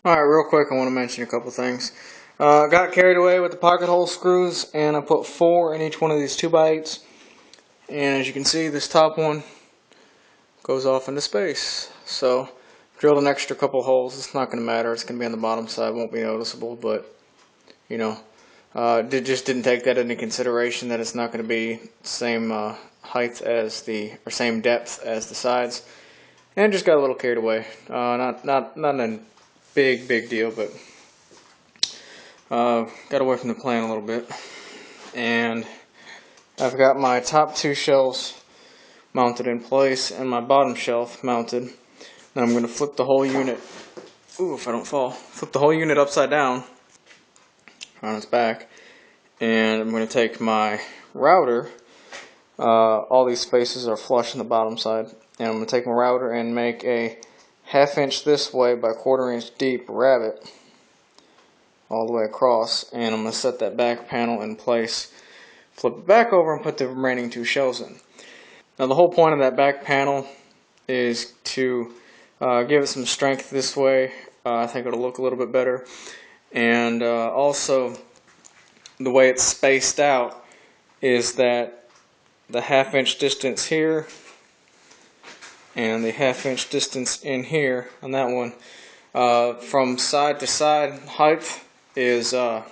Alright, real quick, I want to mention a couple things. Got carried away with the pocket hole screws, and I put 4 in each one of these 2x8s. And as you can see, this top one goes off into space. So, drilled an extra couple holes. It's not going to matter. It's going to be on the bottom side. Won't be noticeable, but, you know, just didn't take that into consideration, that it's not going to be the same height as or same depth as the sides. And just got a little carried away. Not a big deal, but got away from the plan a little bit. And I've got my top 2 shelves mounted in place and my bottom shelf mounted. Now I'm going to flip the whole unit, if I don't fall, flip the whole unit upside down on its back, and I'm going to take my router, all these spaces are flush on the bottom side, and I'm going to take my router and make a 1/2 inch this way by 1/4 inch deep rabbet all the way across, and I'm going to set that back panel in place, flip it back over, and put the remaining 2 shelves in. Now the whole point of that back panel is to give it some strength this way. I think it'll look a little bit better, and also the way it's spaced out is that the 1/2 inch distance here and the 1/2 inch distance in here on that one, from side to side height is the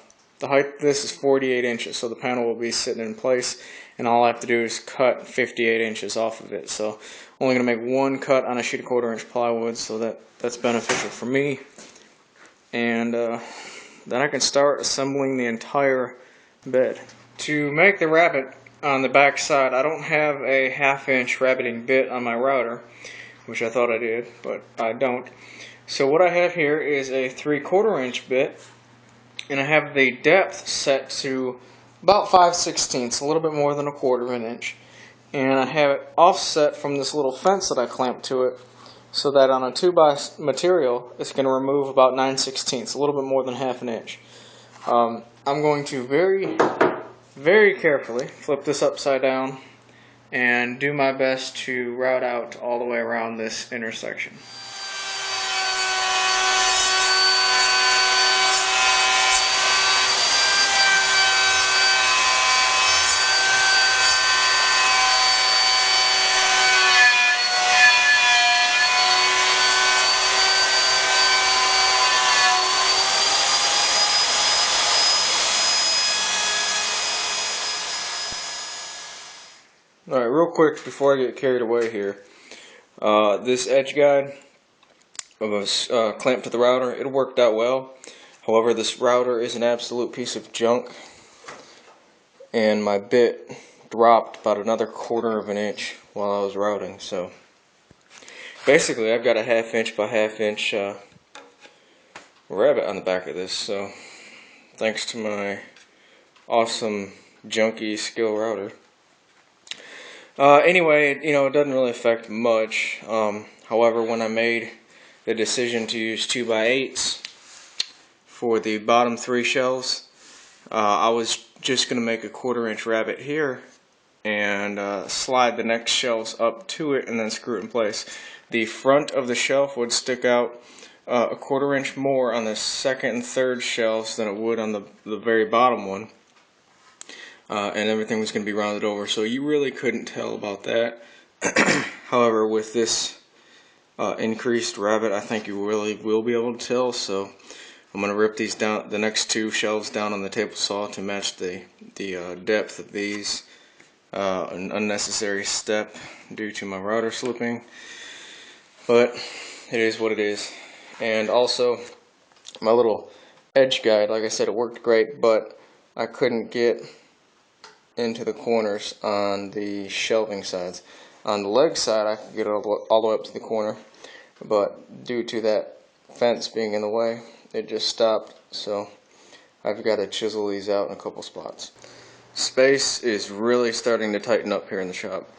height of this is 48 inches, so the panel will be sitting in place, and all I have to do is cut 58 inches off of it. So only going to make 1 cut on a sheet of 1/4 inch plywood, so that's beneficial for me. And then I can start assembling the entire bed. To make the rabbet on the back side, I don't have a 1/2 inch rabbeting bit on my router, which I thought I did, but I don't. So what I have here is a 3/4 inch bit, and I have the depth set to about 5/16, a little bit more than 1/4 inch. And I have it offset from this little fence that I clamped to it, so that on a 2x material, it's going to remove about 9/16, a little bit more than 1/2 inch. I'm going to very carefully flip this upside down and do my best to route out all the way around this intersection. Alright, real quick before I get carried away here, this edge guide was clamped to the router. It worked out well. However, this router is an absolute piece of junk, and my bit dropped about another 1/4 inch while I was routing. So basically I've got a 1/2 inch by 1/2 inch rabbet on the back of this. So thanks to my awesome junky skill router. Anyway, it doesn't really affect much. However, when I made the decision to use 2x8s for the bottom 3 shelves, I was just going to make a 1/4 inch rabbet here and slide the next shelves up to it and then screw it in place. The front of the shelf would stick out a 1/4 inch more on the second and third shelves than it would on the very bottom one. And everything was going to be rounded over, so you really couldn't tell about that. However, with this increased rabbet, I think you really will be able to tell. So I'm going to rip these down, the next 2 shelves down on the table saw to match the depth of these. An unnecessary step due to my router slipping, but it is what it is. And also, my little edge guide, like I said, it worked great, but I couldn't get into the corners on the shelving sides. On the leg side, I could get it all the way up to the corner, but due to that fence being in the way, it just stopped. So I've got to chisel these out in a couple spots. Space is really starting to tighten up here in the shop.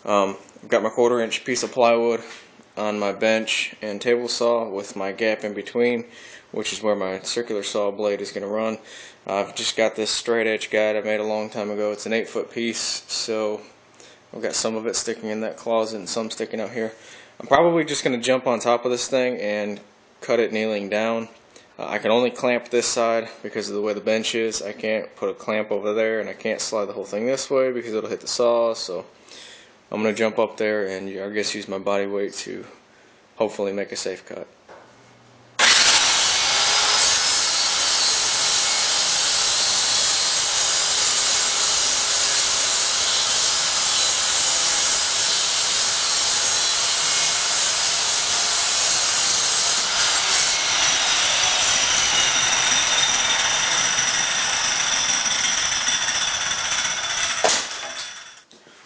I've got my 1/4 inch piece of plywood on my bench and table saw with my gap in between, which is where my circular saw blade is going to run. I've just got this straight edge guide I made a long time ago. It's an 8-foot piece, so I've got some of it sticking in that closet and some sticking out here. I'm probably just going to jump on top of this thing and cut it kneeling down. I can only clamp this side because of the way the bench is. I can't put a clamp over there, and I can't slide the whole thing this way because it'll hit the saw. So I'm going to jump up there and I guess use my body weight to hopefully make a safe cut.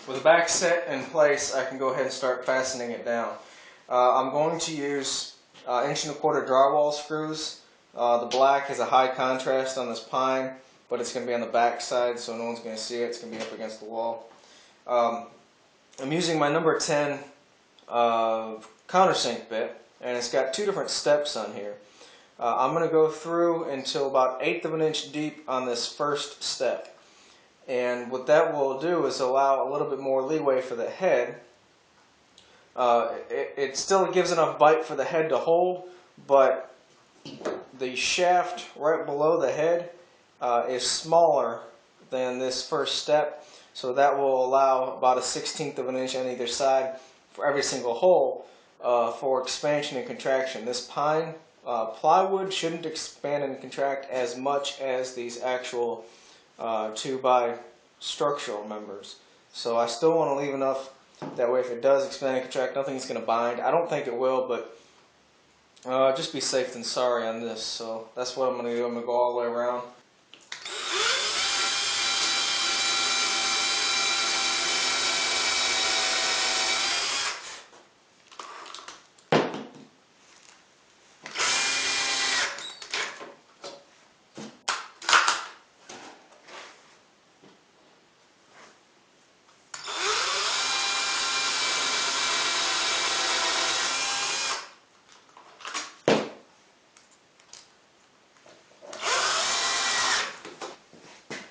With the back set in place, I can go ahead and start fastening it down. I'm going to use 1¼ drywall screws. The black is a high contrast on this pine, but it's going to be on the back side, so no one's going to see it. It's going to be up against the wall. I'm using my number 10 countersink bit, and it's got 2 different steps on here. I'm going to go through until about 1/8 inch deep on this first step. And what that will do is allow a little bit more leeway for the head. It still gives enough bite for the head to hold, but the shaft right below the head is smaller than this first step, so that will allow about 1/16 inch on either side for every single hole for expansion and contraction. This pine plywood shouldn't expand and contract as much as these actual 2x structural members. So I still want to leave enough that way if it does expand and contract, nothing's going to bind. I don't think it will, but just be safe than sorry on this. So that's what I'm going to do. I'm going to go all the way around.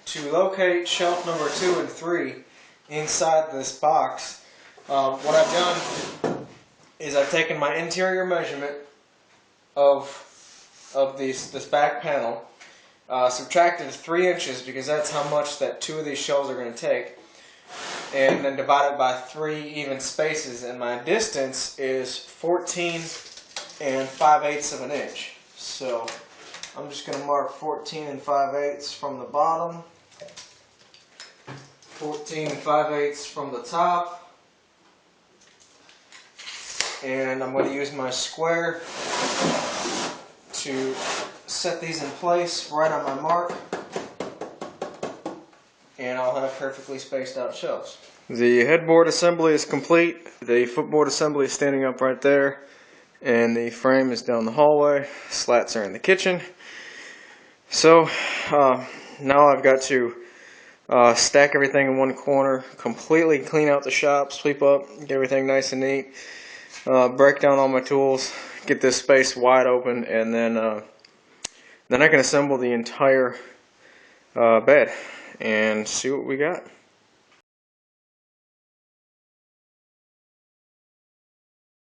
To locate shelf number 2 and 3 inside this box, what I've done is I've taken my interior measurement of this back panel, subtracted 3 inches because that's how much that 2 of these shelves are going to take, and then divided by 3 even spaces, and my distance is 14 5/8 inch. So I'm just going to mark 14 5/8 from the bottom, 14 5/8 from the top, and I'm going to use my square to set these in place right on my mark, and I'll have perfectly spaced out shelves. The headboard assembly is complete. The footboard assembly is standing up right there, and the frame is down the hallway. Slats are in the kitchen. So now I've got to stack everything in one corner, completely clean out the shop, sweep up, get everything nice and neat, break down all my tools, get this space wide open, and then I can assemble the entire bed and see what we got.